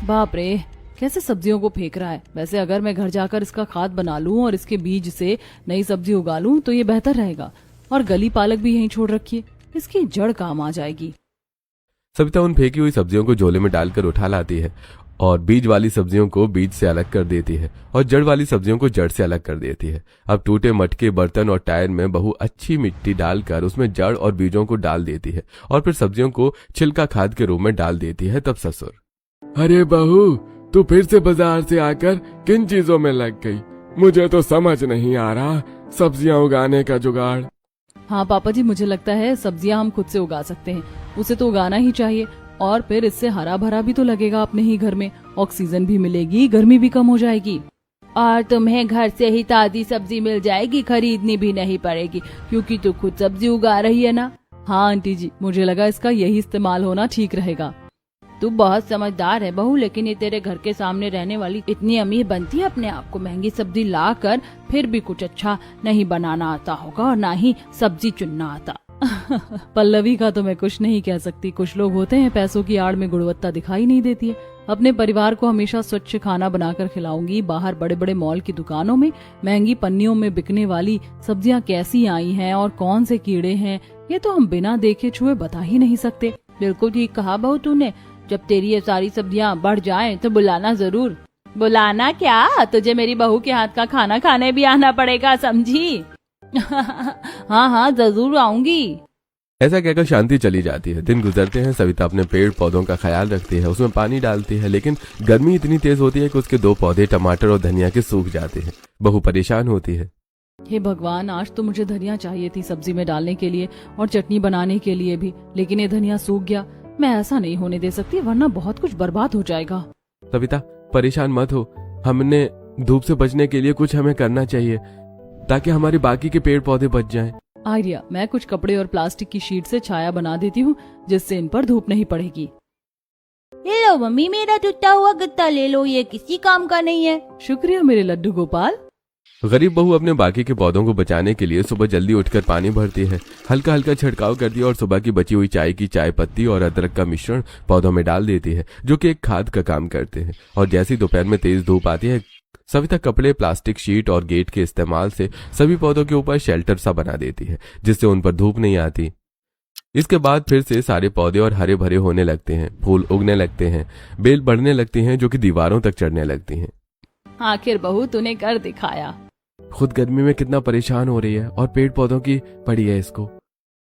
बाप रे, कैसे सब्जियों को फेंक रहा है। वैसे अगर मैं घर जाकर इसका खाद बना लूं और इसके बीज से नई सब्जी उगा लूं तो ये बेहतर रहेगा। और गली पालक भी यहीं छोड़ रखी है, इसकी जड़ काम आ जाएगी। सविता उन फेंकी हुई सब्जियों को झोले में डालकर उठा लाती है और बीज वाली सब्जियों को बीज से अलग कर देती है और जड़ वाली सब्जियों को जड़ से अलग कर देती है। अब टूटे मटके, बर्तन और टायर में बहू अच्छी मिट्टी डालकर उसमें जड़ और बीजों को डाल देती है और फिर सब्जियों को छिलका खाद के रूप में डाल देती है। तब ससुर, अरे बहू, तू फिर से बाजार से आकर किन चीजों में लग गई? मुझे तो समझ नहीं आ रहा सब्जियां उगाने का जुगाड़। हाँ पापा जी, मुझे लगता है सब्जियां हम खुद से उगा सकते हैं, उसे तो उगाना ही चाहिए। और फिर इससे हरा भरा भी तो लगेगा अपने ही घर में, ऑक्सीजन भी मिलेगी, गर्मी भी कम हो जाएगी। और तुम्हें घर से ही ताजी सब्जी मिल जाएगी, खरीदनी भी नहीं पड़ेगी, क्योंकि तू खुद सब्जी उगा रही है ना। हाँ आंटी जी, मुझे लगा इसका यही इस्तेमाल होना ठीक रहेगा। तू बहुत समझदार है बहू, लेकिन ये तेरे घर के सामने रहने वाली इतनी अमीर बनती है अपने आप को महंगी सब्जी ला कर, फिर भी कुछ अच्छा नहीं बनाना आता होगा और ना ही सब्जी चुनना आता। पल्लवी का तो मैं कुछ नहीं कह सकती। कुछ लोग होते हैं पैसों की आड़ में गुणवत्ता दिखाई नहीं देती है। अपने परिवार को हमेशा स्वच्छ खाना बनाकर खिलाऊंगी। बाहर बड़े बड़े मॉल की दुकानों में महंगी पन्नियों में बिकने वाली सब्जियां कैसी आई हैं और कौन से कीड़े हैं, ये तो हम बिना देखे छुए बता ही नहीं सकते। बिल्कुल ठीक कहा बहू तूने। जब तेरी ये सारी सब्जियां बढ़ जाएं तो बुलाना जरूर। बुलाना क्या, तुझे मेरी बहू के हाथ का खाना खाने भी आना पड़ेगा, समझी? हाँ हाँ जरूर आऊंगी। ऐसा कहकर शांति चली जाती है। दिन गुजरते हैं। सविता अपने पेड़ पौधों का ख्याल रखती है, उसमें पानी डालती है, लेकिन गर्मी इतनी तेज होती है कि उसके 2 पौधे टमाटर और धनिया के सूख जाते हैं। बहू परेशान होती है। हे भगवान, आज तो मुझे धनिया चाहिए थी सब्जी में डालने के लिए और चटनी बनाने के लिए भी, लेकिन ये धनिया सूख गया। मैं ऐसा नहीं होने दे सकती, वरना बहुत कुछ बर्बाद हो जाएगा। सविता परेशान मत हो, हमने धूप से बचने के लिए कुछ हमें करना चाहिए ताकि हमारे बाकी के पेड़ पौधे बच जाएं। आइडिया, मैं कुछ कपड़े और प्लास्टिक की शीट से छाया बना देती हूँ जिससे इन पर धूप नहीं पड़ेगी। ले लो मम्मी, मेरा टूटा हुआ गत्ता ले लो, ये किसी काम का नहीं है। शुक्रिया मेरे लड्डू गोपाल। गरीब बहू अपने बाकी के पौधों को बचाने के लिए सुबह जल्दी उठकर पानी भरती है, हल्का हल्का छिड़काव करती है और सुबह की बची हुई चाय की चाय पत्ती और अदरक का मिश्रण पौधों में डाल देती है, जो कि एक खाद का काम करते हैं। और जैसी दोपहर में तेज धूप आती है, सविता कपड़े, प्लास्टिक शीट और गेट के इस्तेमाल से सभी पौधों के ऊपर शेल्टर सा बना देती है, जिससे उन पर धूप नहीं आती। इसके बाद फिर से सारे पौधे और हरे भरे होने लगते हैं, फूल उगने लगते हैं, बेल बढ़ने लगती हैं जो कि दीवारों तक चढ़ने लगती हैं। आखिर बहू तूने कर दिखाया। खुद गर्मी में कितना परेशान हो रही है और पेड़ पौधों की पड़ी है इसको।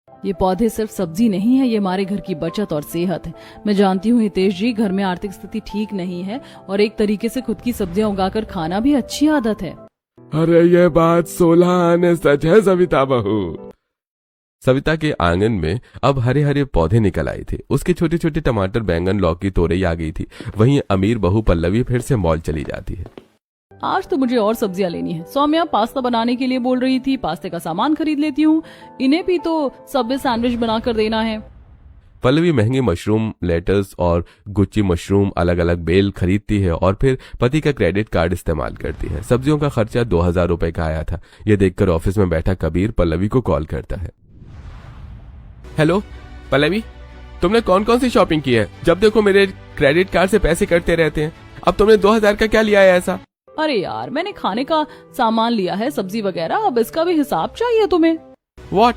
ये पौधे सिर्फ सब्जी नहीं है, ये हमारे घर की बचत और सेहत है। मैं जानती हूँ हितेश जी, घर में आर्थिक स्थिति ठीक नहीं है और एक तरीके से खुद की सब्जियां उगाकर खाना भी अच्छी आदत है। अरे ये बात 16 आने सच है सविता बहू। सविता के आंगन में अब हरे हरे पौधे निकल आए थे। उसके छोटे छोटे टमाटर, बैंगन, लौकी, तोरई आ गई थी। वहीं अमीर बहू पल्लवी फिर से मॉल चली जाती है। आज तो मुझे और सब्जियां लेनी है। सौम्या पास्ता बनाने के लिए बोल रही थी, पास्ते का सामान खरीद लेती हूँ। इन्हें भी तो सबवे सैंडविच बनाकर देना है। पल्लवी महंगी मशरूम, लेटस और गुच्ची मशरूम, अलग अलग बेल खरीदती है और फिर पति का क्रेडिट कार्ड इस्तेमाल करती है। सब्जियों का खर्चा 2000 रुपए का आया था। ये देखकर ऑफिस में बैठा कबीर पल्लवी को कॉल करता है। हेलो पल्लवी, तुमने कौन कौन सी शॉपिंग की है? जब देखो मेरे क्रेडिट कार्ड से पैसे कटते रहते हैं। अब तुमने 2000 का क्या लिया है ऐसा? अरे यार, मैंने खाने का सामान लिया है, सब्जी वगैरह, अब इसका भी हिसाब चाहिए तुम्हें। व्हाट?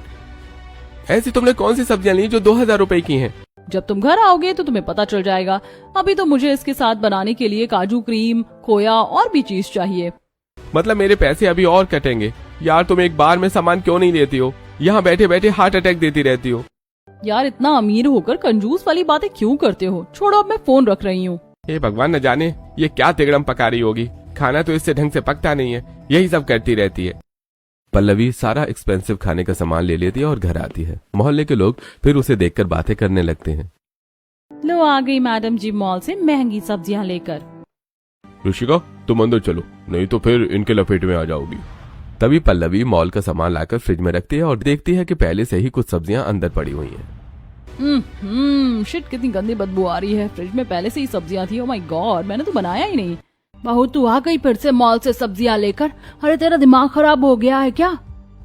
ऐसी तुमने कौन सी सब्जियां ली जो 2000 रुपए की हैं? जब तुम घर आओगे तो तुम्हें पता चल जाएगा। अभी तो मुझे इसके साथ बनाने के लिए काजू क्रीम, खोया और भी चीज चाहिए। मतलब मेरे पैसे अभी और कटेंगे? यार तुम एक बार में सामान क्यों नहीं लेती हो? यहाँ बैठे बैठे हार्ट अटैक देती रहती हो। यार इतना अमीर होकर कंजूस वाली बातें क्यों करते हो? छोड़ो, अब मैं फोन रख रही हूँ। हे भगवान, न जाने ये क्या तिगड़म पका रही होगी। खाना तो इससे ढंग से पकता नहीं है, यही सब करती रहती है। पल्लवी सारा एक्सपेंसिव खाने का सामान ले लेती है और घर आती है। मोहल्ले के लोग फिर उसे देखकर बातें करने लगते हैं। लो आ गई मैडम जी मॉल से महंगी सब्जियां लेकर। ऋषिका, तुम अंदर चलो, नहीं तो फिर इनके लपेट में आ जाओगी। तभी पल्लवी मॉल का सामान लाकर फ्रिज में रखती है और देखती है कि पहले से ही कुछ सब्जियां अंदर पड़ी हुई हैं। शिट, कितनी गंदी बदबू आ रही है। फ्रिज में पहले से ही सब्जियां थी। ओ माय गॉड, मैंने तो बनाया ही नहीं। बहू तू आ गई फिर से मॉल से सब्जियां लेकर? अरे तेरा दिमाग खराब हो गया है क्या?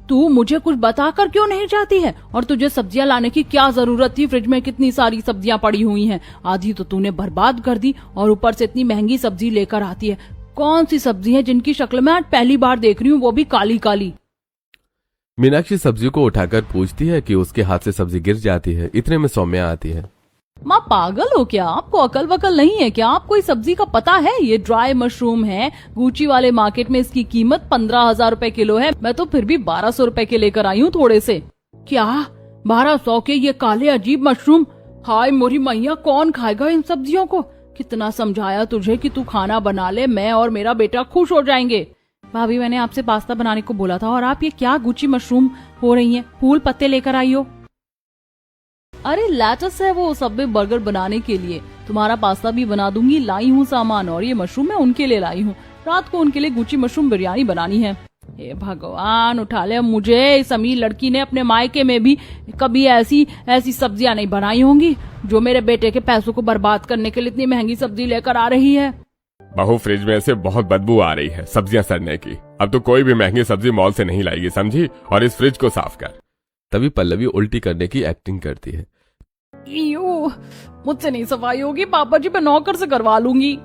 तू मुझे कुछ बताकर क्यों नहीं जाती है? और तुझे सब्जियां लाने की क्या जरूरत थी? फ्रिज में कितनी सारी सब्जियां पड़ी हुई हैं, आधी तो तूने बर्बाद कर दी और ऊपर से इतनी महंगी सब्जी लेकर आती है। कौन सी सब्जी है जिनकी शक्ल मैं आज पहली बार देख रही हूँ, वो भी काली काली? मीनाक्षी सब्जी को उठाकर पूछती है कि उसके हाथ से सब्जी गिर जाती है। इतने में सौम्या आती है। माँ पागल हो क्या? आपको अकल वकल नहीं है क्या? आपको इस सब्जी का पता है? ये ड्राई मशरूम है। गुची वाले मार्केट में इसकी कीमत 15,000 रुपए किलो है। मैं तो फिर भी 1200 रुपए के लेकर आई हूँ थोड़े से। क्या 1200 के ये काले अजीब मशरूम? हाय मोरी मैया, कौन खाएगा इन सब्जियों को? कितना समझाया तुझे कि तू खाना बना ले, मैं और मेरा बेटा खुश हो जाएंगे। भाभी मैंने आपसे पास्ता बनाने को बोला था और आप ये क्या गुची मशरूम हो रही हैं? फूल पत्ते लेकर आई हो। अरे लेटस है वो सबवे बर्गर बनाने के लिए। तुम्हारा पास्ता भी बना दूंगी, लाई हूँ सामान। और ये मशरूम मैं उनके लिए लाई हूँ, रात को उनके लिए गुची मशरूम बिरयानी बनानी है। हे भगवान, उठा ले मुझे। इस अमीर लड़की ने अपने मायके में भी कभी ऐसी सब्जियां नहीं बनाई होंगी जो मेरे बेटे के पैसों को बर्बाद करने के लिए इतनी महंगी सब्जी लेकर आ रही है। बहू, फ्रिज में से बहुत बदबू आ रही है सब्जियां सड़ने की। अब तो कोई भी महंगी सब्जी मॉल से नहीं लाएगी, समझी? और इस फ्रिज को साफ कर। तभी पल्लवी उल्टी करने की एक्टिंग करती है। मुझसे नहीं सफाई होगी पापा जी, मैं नौकर से करवा लूंगी।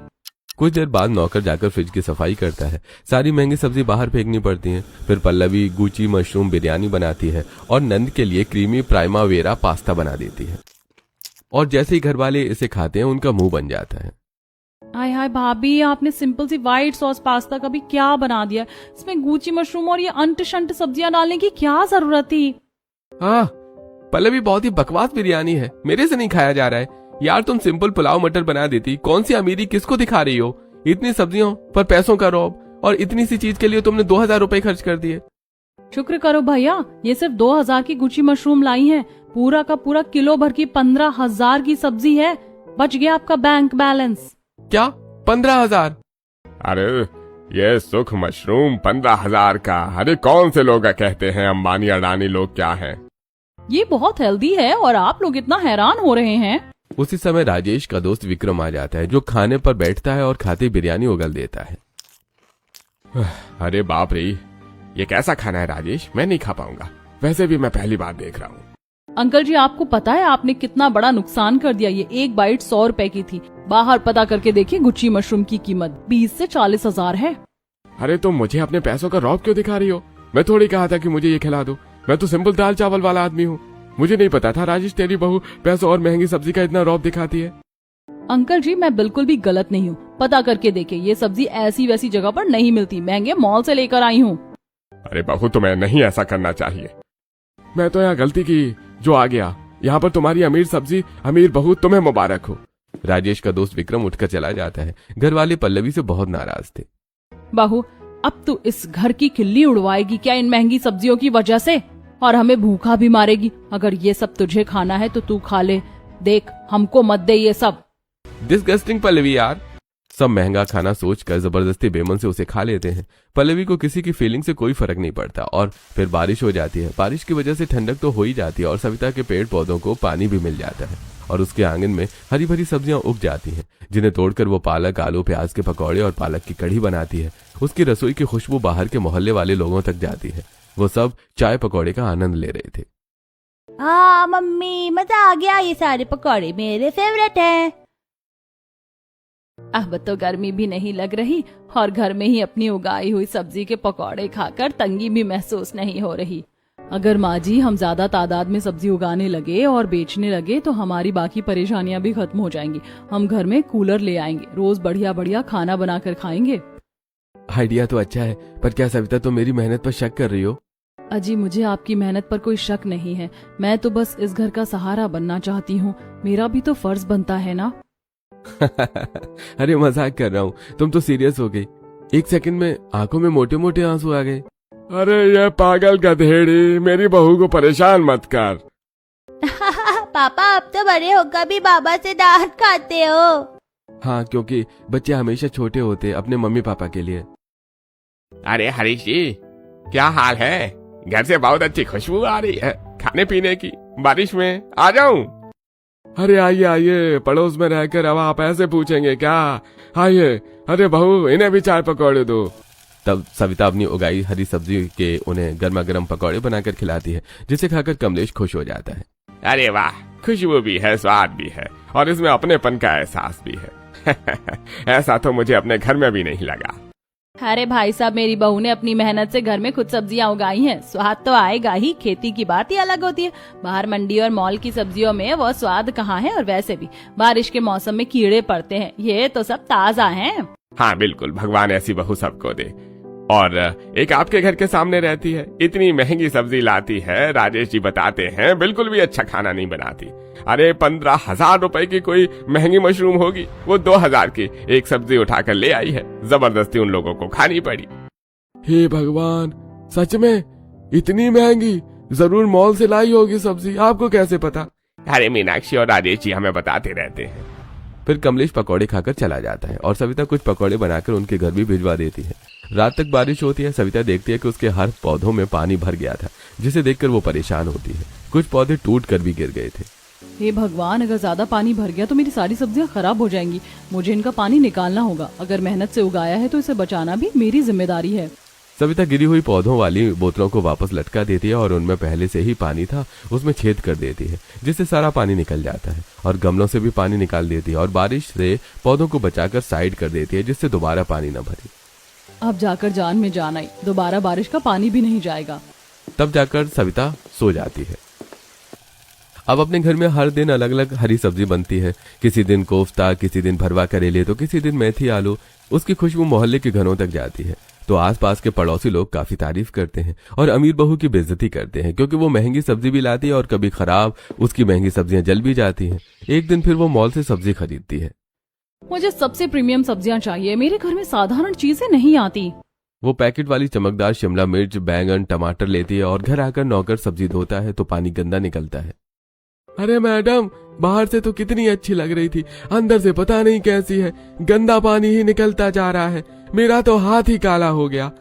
कुछ देर बाद नौकर जाकर फ्रिज की सफाई करता है। सारी महंगी सब्जी बाहर फेंकनी पड़ती है। फिर पल्लवी गुची मशरूम बिरयानी बनाती है और नंद के लिए क्रीमी प्राइमावेरा पास्ता बना देती है। और जैसे ही घर वाले इसे खाते हैं उनका मुंह बन जाता है। हाय हाय भाभी, आपने सिंपल सी व्हाइट सॉस पास्ता का भी क्या बना दिया? इसमें गुची मशरूम और ये अंट शंट सब्जियां डालने की क्या जरूरत थी? हाँ पल्लवी, बहुत ही बकवास बिरयानी है, मेरे से नहीं खाया जा रहा है। यार तुम सिंपल पुलाव मटर बना देती। कौन सी अमीरी किसको दिखा रही हो? इतनी सब्जियों पर पैसों का रौब, और इतनी सी चीज के लिए तुमने 2000 रुपए खर्च कर दिए। शुक्र करो भैया, ये सिर्फ 2000 की गुची मशरूम लाई है। पूरा का पूरा किलो भर की 15,000 की सब्जी है। बच गया आपका बैंक बैलेंस। क्या 15,000? अरे ये सुख मशरूम 15,000 का? अरे कौन से लोग कहते हैं अंबानी अडानी लोग क्या हैं? ये बहुत हेल्दी है और आप लोग इतना हैरान हो रहे हैं। उसी समय राजेश का दोस्त विक्रम आ जाता है, जो खाने पर बैठता है और खाते बिरयानी उगल देता है। अरे बाप रे, ये कैसा खाना है राजेश? मैं नहीं खा पाऊंगा। वैसे भी मैं पहली बार देख रहा हूँ। अंकल जी, आपको पता है आपने कितना बड़ा नुकसान कर दिया? ये एक बाइट 100 रुपए की थी। बाहर पता करके देखिए, गुची मशरूम की कीमत 20 से 40 हजार है। अरे तुम मुझे अपने पैसों का रौब क्यों दिखा रही हो? मैं थोड़ी कहा था कि मुझे ये खिला दो। मैं तो सिंपल दाल चावल वाला आदमी हूँ। मुझे नहीं पता था राजेश तेरी बहू पैसों और महंगी सब्जी का इतना रौब दिखाती है। अंकल जी, मैं बिल्कुल भी गलत नहीं हूँ। पता करके देखिए, ये सब्जी ऐसी वैसी जगह पर नहीं मिलती, महंगे मॉल से लेकर आई हूँ। अरे बहू, तुम्हें नहीं ऐसा करना चाहिए। मैं तो यहाँ गलती की जो आ गया। यहाँ पर तुम्हारी अमीर सब्जी, अमीर बहू, तुम्हें मुबारक हो। राजेश का दोस्त विक्रम उठकर चला जाता है। घर वाले पल्लवी से बहुत नाराज थे। बहू, अब तू इस घर की खिल्ली उड़वाएगी क्या इन महंगी सब्जियों की वजह से? और हमें भूखा भी मारेगी। अगर ये सब तुझे खाना है तो तू खा ले, देख हमको मत दे ये सब। डिस्गस्टिंग पल्लवी यार। सब महंगा खाना सोचकर जबरदस्ती बेमन से उसे खा लेते हैं। पल्लवी को किसी की फीलिंग से कोई फर्क नहीं पड़ता। और फिर बारिश हो जाती है। बारिश की वजह से ठंडक तो हो ही जाती है और सविता के पेड़ पौधों को पानी भी मिल जाता है। और उसके आंगन में हरी भरी सब्जियां उग जाती हैं, जिन्हें तोड़कर वो पालक, आलू, प्याज के पकौड़े और पालक की कढ़ी बनाती है। उसकी रसोई की खुशबू बाहर के मोहल्ले वाले लोगों तक जाती है। वो सब चाय पकौड़े का आनंद ले रहे थे। हाँ मम्मी, मजा आ गया। ये सारे पकौड़े मेरे फेवरेट हैं। अब तो गर्मी भी नहीं लग रही और घर में ही अपनी उगाई हुई सब्जी के पकौड़े खाकर तंगी भी महसूस नहीं हो रही। अगर माँ जी हम ज्यादा तादाद में सब्जी उगाने लगे और बेचने लगे तो हमारी बाकी परेशानियां भी खत्म हो जाएंगी। हम घर में कूलर ले आएंगे, रोज बढ़िया बढ़िया खाना बनाकर खाएंगे। आइडिया तो अच्छा है, पर क्या सविता तुम मेरी मेहनत पर शक कर रही हो? अजी, मुझे आपकी मेहनत पर कोई शक नहीं है। मैं तो बस इस घर का सहारा बनना चाहती हूँ। मेरा भी तो फर्ज बनता है ना। अरे मजाक कर रहा हूँ, तुम तो सीरियस हो गई। एक सेकंड में आंखों में मोटे मोटे आंसू आ गए। अरे ये पागल गधेड़ी, मेरी बहू को परेशान मत कर। पापा, अब तो बड़े होकर भी बाबा से डांट खाते हो। हाँ, क्योंकि बच्चे हमेशा छोटे होते अपने मम्मी पापा के लिए। अरे हरीश जी, क्या हाल है? घर से बहुत अच्छी खुशबू आ रही है खाने पीने की। बारिश में आ जाऊं? अरे आइए आइए, पड़ोस में रहकर अब आप ऐसे पूछेंगे क्या? आइए। अरे बहू, इन्हें भी चाय पकौड़े दो। तब सविता अपनी उगाई हरी सब्जी के उन्हें गर्मा गर्म पकौड़े बनाकर खिलाती है, जिसे खाकर कमलेश खुश हो जाता है। अरे वाह, खुशबू भी है, स्वाद भी है और इसमें अपनेपन का एहसास भी है। ऐसा तो मुझे अपने घर में भी नहीं लगा। अरे भाई साहब, मेरी बहू ने अपनी मेहनत से घर में खुद सब्जियां उगाई हैं, स्वाद तो आएगा ही। खेती की बात ही अलग होती है। बाहर मंडी और मॉल की सब्जियों में वो स्वाद कहाँ है। और वैसे भी बारिश के मौसम में कीड़े पड़ते हैं, ये तो सब ताजा हैं। हाँ बिल्कुल, भगवान ऐसी बहू सबको दे। और एक आपके घर के सामने रहती है, इतनी महंगी सब्जी लाती है, राजेश जी बताते हैं बिल्कुल भी अच्छा खाना नहीं बनाती। अरे 15,000 रुपए की कोई महंगी मशरूम होगी, वो 2,000 की एक सब्जी उठाकर ले आई है। जबरदस्ती उन लोगों को खानी पड़ी। हे भगवान, सच में इतनी महंगी? जरूर मॉल से लाई होगी सब्जी, आपको कैसे पता? अरे मीनाक्षी और राजेश जी हमें बताते रहते हैं। फिर कमलेश पकौड़े खाकर चला जाता है और सविता कुछ पकौड़े बनाकर उनके घर भी भिजवा देती है। रात तक बारिश होती है। सविता देखती है कि उसके हर पौधों में पानी भर गया था, जिसे देखकर वो परेशान होती है। कुछ पौधे टूट कर भी गिर गए थे। हे भगवान, अगर ज्यादा पानी भर गया तो मेरी सारी सब्जियां खराब हो जाएंगी। मुझे इनका पानी निकालना होगा। अगर मेहनत से उगाया है तो इसे बचाना भी मेरी जिम्मेदारी है। सविता गिरी हुई पौधों वाली बोतलों को वापस लटका देती है और उनमें पहले से ही पानी था उसमें छेद कर देती है, जिससे सारा पानी निकल जाता है। और गमलों से भी पानी निकाल देती है और बारिश से पौधों को बचाकर साइड कर देती है, जिससे दोबारा पानी न भरे। अब जाकर जान में जान आई, दोबारा बारिश का पानी भी नहीं जाएगा। तब जाकर सविता सो जाती है। अब अपने घर में हर दिन अलग अलग हरी सब्जी बनती है। किसी दिन कोफ्ता, किसी दिन भरवा करेले, तो किसी दिन मेथी आलू। उसकी खुशबू मोहल्ले के घरों तक जाती है, तो आसपास के पड़ोसी लोग काफी तारीफ करते हैं और अमीर बहू की बेइज्जती करते हैं, क्योंकि वो महंगी सब्जी भी लाती है और कभी खराब उसकी महंगी सब्जियां जल भी जाती हैं। एक दिन फिर वो मॉल से सब्जी खरीदती है। मुझे सबसे प्रीमियम सब्जियां चाहिए, मेरे घर में साधारण चीजें नहीं आती। वो पैकेट वाली चमकदार शिमला मिर्च, बैंगन, टमाटर लेती है और घर आकर नौकर सब्जी धोता है तो पानी गंदा निकलता है। अरे मैडम, बाहर से तो कितनी अच्छी लग रही थी, अंदर से पता नहीं कैसी है, गंदा पानी ही निकलता जा रहा है। मेरा तो हाथ ही काला हो गया।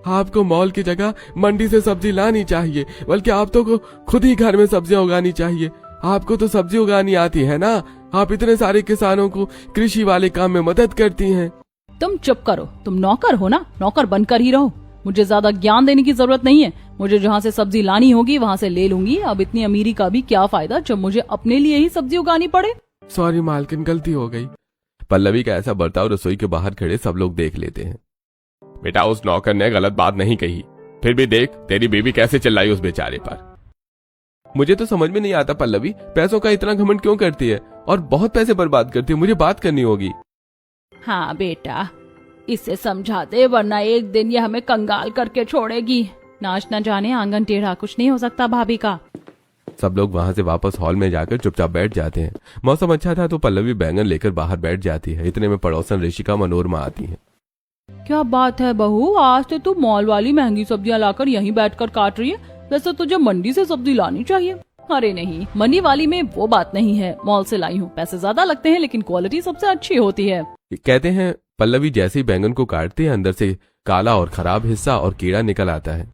आपको मॉल की जगह मंडी से सब्जी लानी चाहिए, बल्कि आप तो खुद ही घर में सब्जियां उगानी चाहिए। आपको तो सब्जी उगानी आती है ना, आप इतने सारे किसानों को कृषि वाले काम में मदद करती हैं। तुम चुप करो, तुम नौकर हो ना, नौकर बनकर ही रहो। मुझे ज्यादा ज्ञान देने की जरूरत नहीं है। मुझे जहाँ से सब्जी लानी होगी वहाँ से ले लूंगी। अब इतनी अमीरी का भी क्या फायदा जब मुझे अपने लिए ही सब्जी उगानी पड़े। सॉरी मालकिन, गलती हो गई। पल्लवी का ऐसा बर्ताव रसोई के बाहर खड़े सब लोग देख लेते हैं। बेटा, उस नौकर ने गलत बात नहीं कही, फिर भी देख तेरी बीवी कैसे चिल्लाई उस बेचारे पर। मुझे तो समझ में नहीं आता पल्लवी, पैसों का इतना घमंड क्यों करती है और बहुत पैसे बर्बाद करती है। मुझे बात करनी होगी। हाँ बेटा, इसे समझा दे, वरना एक दिन ये हमें कंगाल करके छोड़ेगी। नाच न जाने आंगन टेढ़ा, कुछ नहीं हो सकता भाभी का। सब लोग वहां से वापस हॉल में जाकर चुपचाप बैठ जाते हैं। मौसम अच्छा था तो पल्लवी बैंगन लेकर बाहर बैठ जाती है। इतने में पड़ोसन ऋषिका, मनोरमा आती है। क्या बात है बहू, आज तो तू मॉल वाली महंगी सब्जियां लाकर यहीं बैठकर काट रही है। वैसे तुझे मंडी से सब्जी लानी चाहिए। अरे नहीं, मंडी वाली में वो बात नहीं है, मॉल से लाई हूँ। पैसे ज्यादा लगते हैं लेकिन क्वालिटी सबसे अच्छी होती है। कहते हैं पल्लवी जैसे ही बैंगन को काटती है, अंदर से काला और खराब हिस्सा और कीड़ा निकल आता है।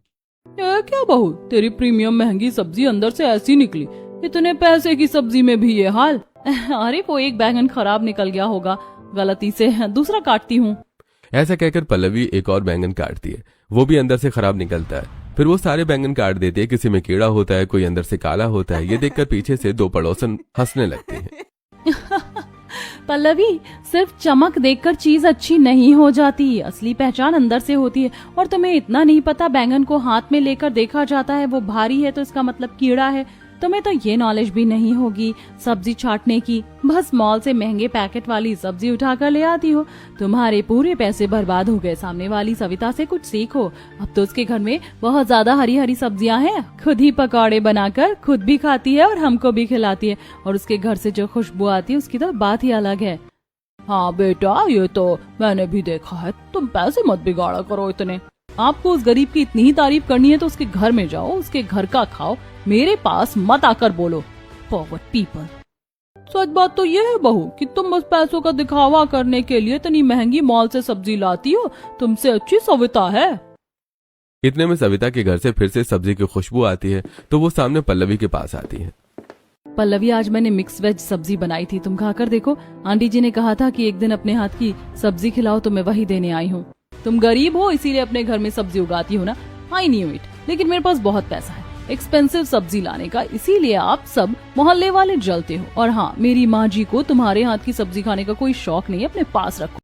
क्या बहू, तेरी प्रीमियम महंगी सब्जी अंदर से ऐसी निकली, इतने पैसे की सब्जी में भी ये हाल। अरे वो एक बैंगन खराब निकल गया होगा, गलती से दूसरा काटती हूँ। ऐसा कहकर पल्लवी एक और बैंगन काटती है, वो भी अंदर से खराब निकलता है। फिर वो सारे बैंगन काट देती है। किसी में कीड़ा होता है, कोई अंदर से काला होता है। ये देखकर पीछे से दो पड़ोसन हंसने लगते हैं। पल्लवी, सिर्फ चमक देखकर चीज अच्छी नहीं हो जाती, असली पहचान अंदर से होती है। और तुम्हें इतना नहीं पता, बैंगन को हाथ में लेकर देखा जाता है, वो भारी है तो इसका मतलब कीड़ा है। तुम्हें तो ये नॉलेज भी नहीं होगी सब्जी छांटने की। बस मॉल से महंगे पैकेट वाली सब्जी उठाकर ले आती हो। तुम्हारे पूरे पैसे बर्बाद हो गए। सामने वाली सविता से कुछ सीखो। अब तो उसके घर में बहुत ज्यादा हरी हरी सब्जियां हैं, खुद ही पकौड़े बनाकर खुद भी खाती है और हमको भी खिलाती है। और उसके घर से जो खुशबू आती है उसकी तो बात ही अलग है। हाँ बेटा, ये तो मैंने भी देखा है। तुम पैसे मत बिगाड़ा करो इतने। आपको उस गरीब की इतनी ही तारीफ करनी है तो उसके घर में जाओ, उसके घर का खाओ, मेरे पास मत आकर बोलो। Forward people. सच बात तो ये है बहू कि तुम बस पैसों का दिखावा करने के लिए इतनी महंगी मॉल से सब्जी लाती हो। तुमसे अच्छी सविता है। इतने में सविता के घर से फिर से सब्जी की खुशबू आती है तो वो सामने पल्लवी के पास आती है। पल्लवी, आज मैंने मिक्स वेज सब्जी बनाई थी, तुम खाकर देखो। आंटी जी ने कहा था कि एक दिन अपने हाथ की सब्जी खिलाओ तो मैं वही देने आई हूँ। तुम गरीब हो इसीलिए अपने घर में सब्जी उगाती हो ना, आई न्यू इट। लेकिन मेरे पास बहुत पैसा है एक्सपेंसिव सब्जी लाने का, इसीलिए आप सब मोहल्ले वाले जलते हो। और हाँ, मेरी माँ जी को तुम्हारे हाथ की सब्जी खाने का कोई शौक नहीं है, अपने पास रखो।